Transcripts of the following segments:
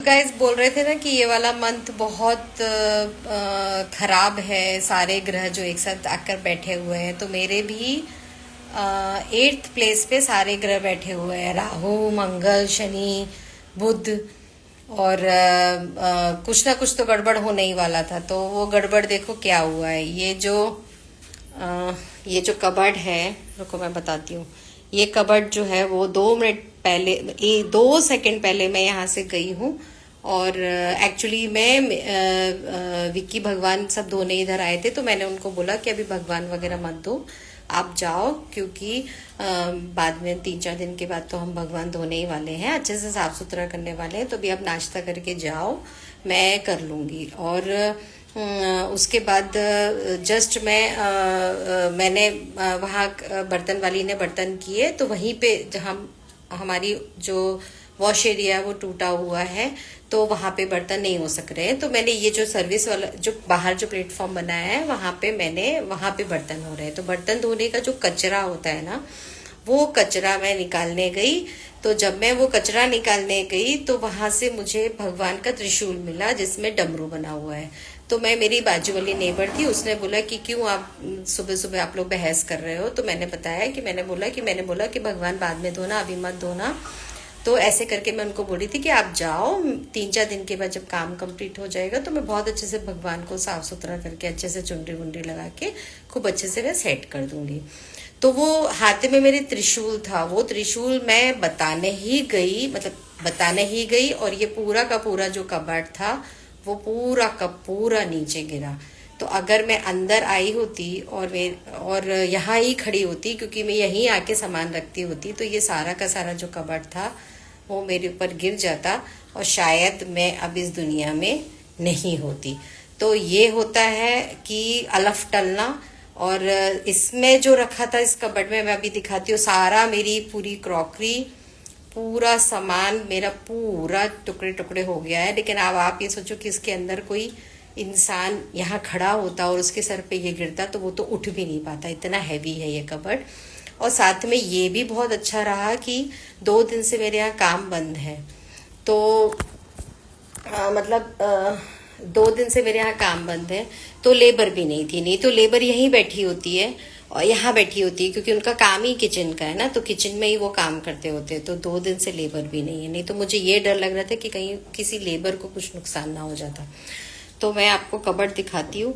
Guys बोल रहे थे ना कि ये वाला मंथ बहुत खराब है, सारे ग्रह जो एक साथ आकर बैठे हुए हैं। तो मेरे भी 8th प्लेस पे सारे ग्रह बैठे हुए हैं, राहु मंगल शनि बुध। और कुछ ना कुछ तो गड़बड़ होने ही वाला था। तो वो गड़बड़ देखो क्या हुआ है। ये जो कबर्ड है, रुको मैं बताती हूँ। ये कबर्ड जो है वो 2 मिनट पहले, 2 सेकंड पहले मैं यहाँ से गई हूँ। और एक्चुअली मैं विक्की भगवान सब धोने इधर आए थे, तो मैंने उनको बोला कि अभी भगवान वगैरह मत दो, आप जाओ, क्योंकि बाद में 3-4 दिन के बाद तो हम भगवान धोने ही वाले हैं, अच्छे से साफ सुथरा करने वाले हैं। तो अभी आप नाश्ता करके जाओ, मैं कर लूँगी। और उसके बाद जस्ट मैंने वहाँ बर्तन वाली ने बर्तन किए, तो वहीं पे जहाँ हमारी जो वॉश एरिया है वो टूटा हुआ है, तो वहाँ पे बर्तन नहीं हो सक रहे हैं। तो मैंने ये जो सर्विस वाला जो बाहर जो प्लेटफॉर्म बनाया है वहाँ पे बर्तन हो रहे हैं। तो बर्तन धोने का जो कचरा होता है ना, वो कचरा मैं निकालने गई। तो जब मैं वो कचरा निकालने गई तो वहां से मुझे भगवान का त्रिशूल मिला जिसमें डमरू बना हुआ है। तो मेरी बाजू वाली नेबर थी, उसने बोला कि क्यों आप सुबह सुबह आप लोग बहस कर रहे हो। तो मैंने बताया कि मैंने बोला कि भगवान बाद में धोना, अभी मत धोना। तो ऐसे करके मैं उनको बोली थी कि आप जाओ, 3-4 दिन के बाद जब काम कंप्लीट हो जाएगा तो मैं बहुत अच्छे से भगवान को साफ सुथरा करके अच्छे से चुनरी वुंडी लगा के खूब अच्छे से मैं सेट कर दूंगी। तो वो हाथ में मेरे त्रिशूल था, वो त्रिशूल मैं बताने ही गई और ये पूरा का पूरा जो कबर्ड था वो पूरा का पूरा नीचे गिरा। तो अगर मैं अंदर आई होती और यहाँ ही खड़ी होती, क्योंकि मैं यहीं आके सामान रखती होती, तो ये सारा का सारा जो कबर्ड था वो मेरे ऊपर गिर जाता और शायद मैं अब इस दुनिया में नहीं होती। तो ये होता है कि अलफ टलना। और इसमें जो रखा था इस कबर्ड में, मैं अभी दिखाती हूँ, सारा मेरी पूरी क्रॉकरी, पूरा सामान मेरा पूरा टुकड़े टुकड़े हो गया है। लेकिन अब आप ये सोचो कि इसके अंदर कोई इंसान यहाँ खड़ा होता और उसके सर पे ये गिरता तो वो तो उठ भी नहीं पाता, इतना हैवी है ये कबर्ड। और साथ में ये भी बहुत अच्छा रहा कि 2 दिन से मेरे यहाँ काम बंद है। तो 2 दिन से मेरे यहाँ काम बंद है, तो लेबर भी नहीं थी। नहीं तो लेबर यहीं बैठी होती है और यहाँ बैठी होती है, क्योंकि उनका काम ही किचन का है ना, तो किचन में ही वो काम करते होते हैं। तो 2 दिन से लेबर भी नहीं है। नहीं तो मुझे ये डर लग रहा था कि कहीं किसी लेबर को कुछ नुकसान ना हो जाता। तो मैं आपको कबर्ड दिखाती हूँ।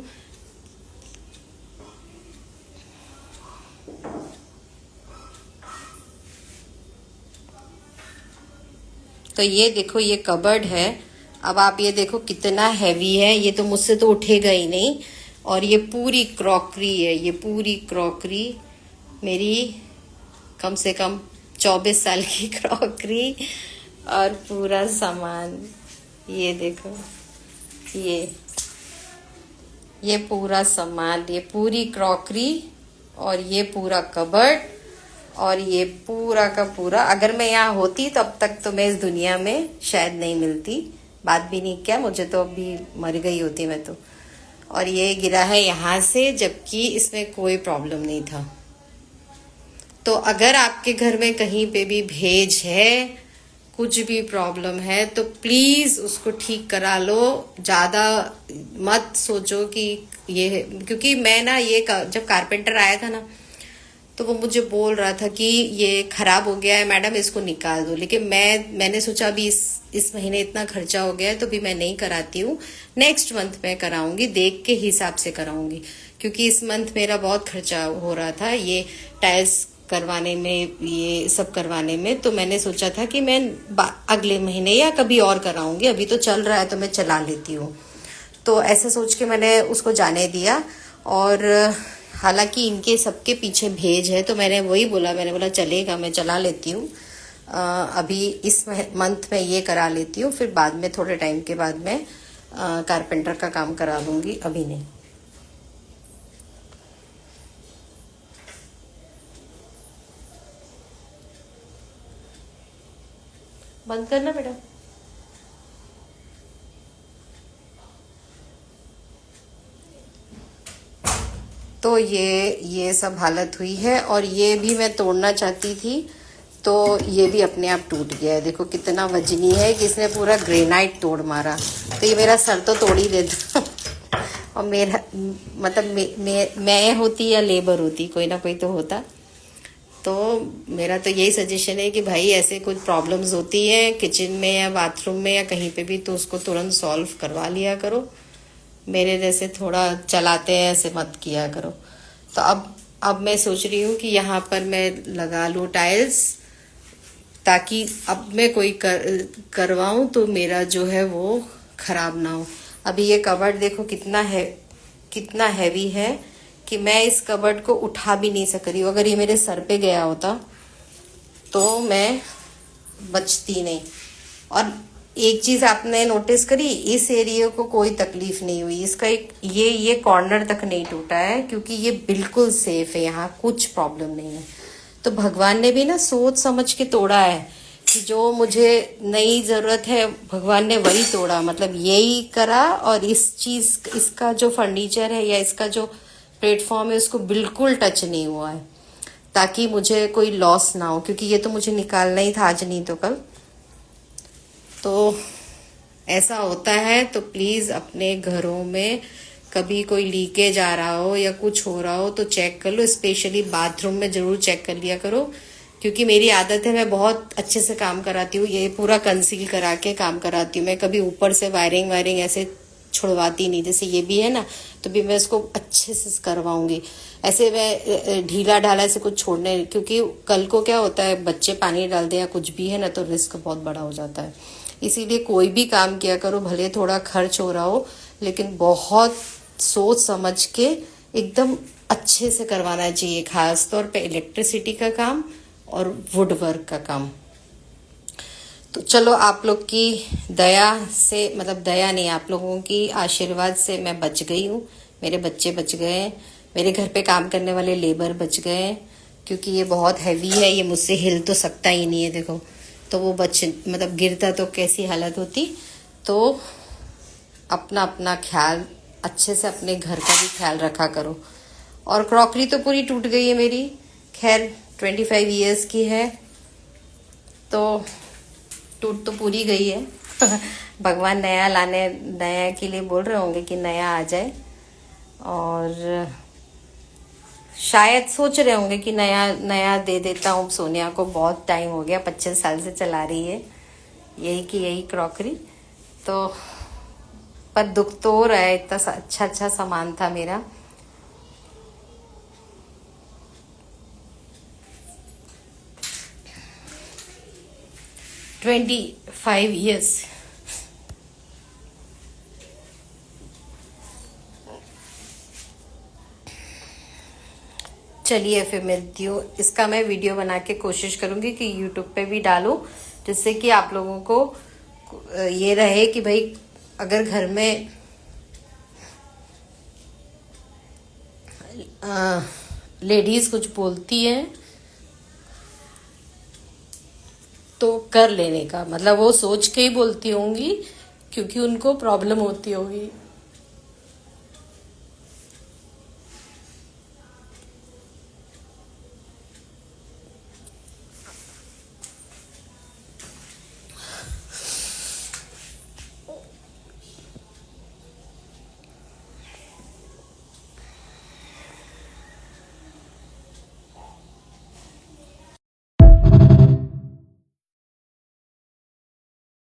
तो ये देखो, ये कबर्ड है। अब आप ये देखो कितना हैवी है, ये तो मुझसे तो उठेगा ही नहीं। और ये पूरी क्रॉकरी है, ये पूरी क्रॉकरी मेरी कम से कम 24 साल की क्रॉकरी और पूरा सामान। ये देखो, ये पूरा सामान, ये पूरी क्रॉकरी और ये पूरा कबर्ड और ये पूरा का पूरा। अगर मैं यहाँ होती तो अब तक तो मैं इस दुनिया में शायद नहीं मिलती। बात भी नहीं, क्या मुझे तो अभी मर गई होती मैं तो। और ये गिरा है यहाँ से, जबकि इसमें कोई प्रॉब्लम नहीं था। तो अगर आपके घर में कहीं पे भी भेज है, कुछ भी प्रॉब्लम है, तो प्लीज उसको ठीक करा लो। ज्यादा मत सोचो कि ये है, क्योंकि मैं ना जब कारपेंटर आया था ना, तो वो मुझे बोल रहा था कि ये खराब हो गया है मैडम, इसको निकाल दो। लेकिन मैंने सोचा अभी इस महीने इतना खर्चा हो गया है तो भी मैं नहीं कराती हूँ, नेक्स्ट मंथ मैं कराऊंगी, देख के हिसाब से कराऊंगी। क्योंकि इस मंथ मेरा बहुत खर्चा हो रहा था ये टाइल्स करवाने में, ये सब करवाने में। तो मैंने सोचा था कि मैं अगले महीने या कभी और कराऊंगी, अभी तो चल रहा है तो मैं चला लेती हूँ। तो ऐसे सोच के मैंने उसको जाने दिया। और हालांकि इनके सबके पीछे भेज है, तो मैंने बोला चलेगा, मैं चला लेती हूँ। अभी इस मंथ में ये करा लेती हूँ, फिर बाद में थोड़े टाइम के बाद मैं कारपेंटर का काम करा लूंगी, अभी नहीं। बंद करना बेटा। तो ये सब हालत हुई है। और ये भी मैं तोड़ना चाहती थी, तो ये भी अपने आप टूट गया है। देखो कितना वजनी है कि इसने पूरा ग्रेनाइट तोड़ मारा। तो ये मेरा सर तो तोड़ ही देता और मेरा मतलब मैं होती या लेबर होती, कोई ना कोई तो होता। तो मेरा तो यही सजेशन है कि भाई ऐसे कुछ प्रॉब्लम्स होती है किचन में या बाथरूम में या कहीं पे भी, तो उसको तुरंत सॉल्व करवा लिया करो। मेरे जैसे थोड़ा चलाते हैं ऐसे मत किया करो। तो अब मैं सोच रही हूँ कि यहाँ पर मैं लगा लूँ टाइल्स, ताकि अब मैं कोई करवाऊँ तो मेरा जो है वो खराब ना हो। अभी ये कबर्ड देखो कितना हैवी है कि मैं इस कबर्ड को उठा भी नहीं सक रही हूँ। अगर ये मेरे सर पे गया होता तो मैं बचती नहीं। और एक चीज आपने नोटिस करी, इस एरिया को कोई तकलीफ नहीं हुई, इसका एक ये कॉर्नर तक नहीं टूटा है क्योंकि ये बिल्कुल सेफ है, यहाँ कुछ प्रॉब्लम नहीं है। तो भगवान ने भी ना सोच समझ के तोड़ा है कि जो मुझे नई जरूरत है भगवान ने वही तोड़ा, मतलब यही करा। और इसका जो फर्नीचर है या इसका जो प्लेटफॉर्म है उसको बिल्कुल टच नहीं हुआ है, ताकि मुझे कोई लॉस ना हो, क्योंकि ये तो मुझे निकालना ही था आज नहीं तो कल। तो ऐसा होता है। तो प्लीज अपने घरों में कभी कोई लीकेज आ रहा हो या कुछ हो रहा हो तो चेक कर लो, स्पेशली बाथरूम में जरूर चेक कर लिया करो। क्योंकि मेरी आदत है, मैं बहुत अच्छे से काम कराती हूँ, ये पूरा कंसील करा के काम कराती हूँ मैं। कभी ऊपर से वायरिंग ऐसे छुड़वाती नहीं। जैसे ये भी है ना, तो भी मैं इसको अच्छे से करवाऊंगी। ऐसे मैं ढीला ढाला से कुछ छोड़ने, क्योंकि कल को क्या होता है, बच्चे पानी डाल दे या कुछ भी है ना, तो रिस्क बहुत बड़ा हो जाता है। इसीलिए कोई भी काम किया करो, भले थोड़ा खर्च हो रहा हो, लेकिन बहुत सोच समझ के एकदम अच्छे से करवाना चाहिए। खास तौर पे इलेक्ट्रिसिटी का काम और वुड वर्क का काम। तो चलो, आप लोग की दया से, मतलब दया नहीं, आप लोगों की आशीर्वाद से मैं बच गई हूँ। मेरे बच्चे बच गए, मेरे घर पे काम करने वाले लेबर बच गए, क्योंकि ये बहुत हैवी है, ये मुझसे हिल तो सकता ही नहीं है। देखो, तो वो मतलब गिरता तो कैसी हालत होती। तो अपना अपना ख्याल अच्छे से, अपने घर का भी ख्याल रखा करो। और क्रॉकरी तो पूरी टूट गई है मेरी, खैर 25 इयर्स की है तो टूट तो पूरी गई है भगवान नया के लिए बोल रहे होंगे कि नया आ जाए, और शायद सोच रहे होंगे कि नया दे देता हूँ सोनिया को, बहुत टाइम हो गया, 25 साल से चला रही है यही क्रॉकरी। तो पर दुख तो हो रहा है, इतना अच्छा सामान था मेरा। $25 years। चलिए फिर मिलती हूँ। इसका मैं वीडियो बना के कोशिश करूंगी कि यूट्यूब पे भी डालूं, जिससे कि आप लोगों को ये रहे कि भाई अगर घर में लेडीज कुछ बोलती हैं तो कर लेने का, मतलब वो सोच के ही बोलती होंगी क्योंकि उनको प्रॉब्लम होती होगी।